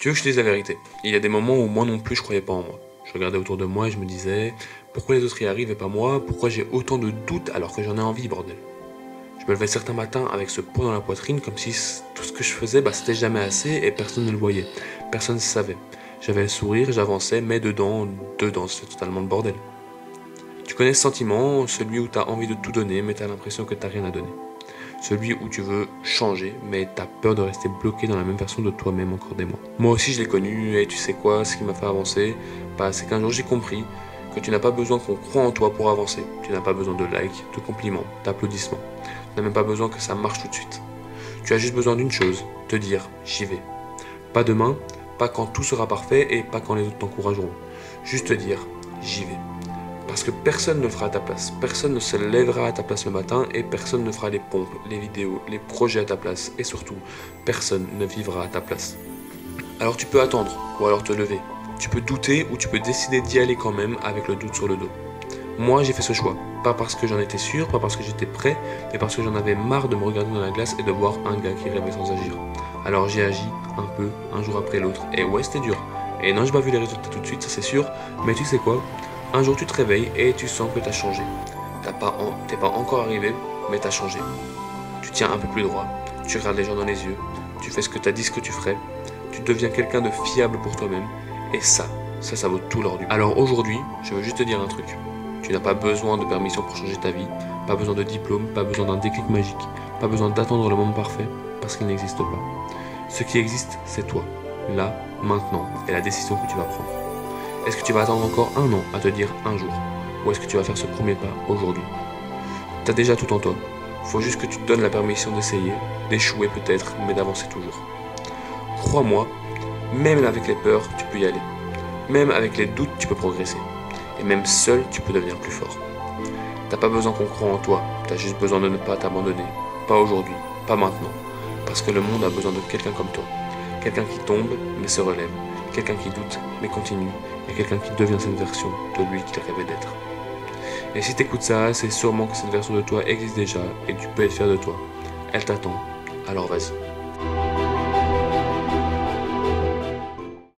Tu veux que je te dise la vérité? Il y a des moments où moi non plus je croyais pas en moi. Je regardais autour de moi et je me disais, pourquoi les autres y arrivent et pas moi? Pourquoi j'ai autant de doutes alors que j'en ai envie, bordel? Je me levais certains matins avec ce poids dans la poitrine comme si tout ce que je faisais, c'était jamais assez et personne ne le voyait. Personne ne savait. J'avais le sourire, j'avançais, mais dedans, c'est totalement le bordel. Tu connais ce sentiment, celui où t'as envie de tout donner, mais t'as l'impression que t'as rien à donner. Celui où tu veux changer, mais t'as peur de rester bloqué dans la même version de toi-même encore des mois. Moi aussi je l'ai connu, et tu sais quoi, ce qui m'a fait avancer, c'est qu'un jour j'ai compris que tu n'as pas besoin qu'on croie en toi pour avancer. Tu n'as pas besoin de likes, de compliments, d'applaudissements. Tu n'as même pas besoin que ça marche tout de suite. Tu as juste besoin d'une chose, te dire j'y vais. Pas demain, pas quand tout sera parfait et pas quand les autres t'encourageront. Juste te dire j'y vais. Parce que personne ne le fera à ta place. Personne ne se lèvera à ta place le matin et personne ne fera les pompes, les vidéos, les projets à ta place. Et surtout, personne ne vivra à ta place. Alors tu peux attendre ou alors te lever. Tu peux douter ou tu peux décider d'y aller quand même avec le doute sur le dos. Moi j'ai fait ce choix. Pas parce que j'en étais sûr, pas parce que j'étais prêt, mais parce que j'en avais marre de me regarder dans la glace et de voir un gars qui rêvait sans agir. Alors j'ai agi un peu, un jour après l'autre. Et ouais, c'était dur. Et non, j'ai pas vu les résultats tout de suite, ça c'est sûr. Mais tu sais quoi? Un jour tu te réveilles et tu sens que t'as changé. T'es pas encore arrivé, mais t'as changé. Tu tiens un peu plus droit, tu regardes les gens dans les yeux, tu fais ce que t'as dit ce que tu ferais, tu deviens quelqu'un de fiable pour toi-même, et ça vaut tout l'or du. Alors aujourd'hui, je veux juste te dire un truc. Tu n'as pas besoin de permission pour changer ta vie, pas besoin de diplôme, pas besoin d'un déclic magique, pas besoin d'attendre le moment parfait, parce qu'il n'existe pas. Ce qui existe, c'est toi, là, maintenant, et la décision que tu vas prendre. Est-ce que tu vas attendre encore un an à te dire un jour? Ou est-ce que tu vas faire ce premier pas aujourd'hui? T'as déjà tout en toi. Faut juste que tu te donnes la permission d'essayer, d'échouer peut-être, mais d'avancer toujours. Crois-moi, même avec les peurs, tu peux y aller. Même avec les doutes, tu peux progresser. Et même seul, tu peux devenir plus fort. T'as pas besoin qu'on croie en toi, t'as juste besoin de ne pas t'abandonner. Pas aujourd'hui, pas maintenant. Parce que le monde a besoin de quelqu'un comme toi. Quelqu'un qui tombe, mais se relève. Quelqu'un qui doute, mais continue. Et quelqu'un qui devient cette version de lui qu'il rêvait d'être. Et si t'écoutes ça, c'est sûrement que cette version de toi existe déjà et tu peux être fier de toi. Elle t'attend, alors vas-y.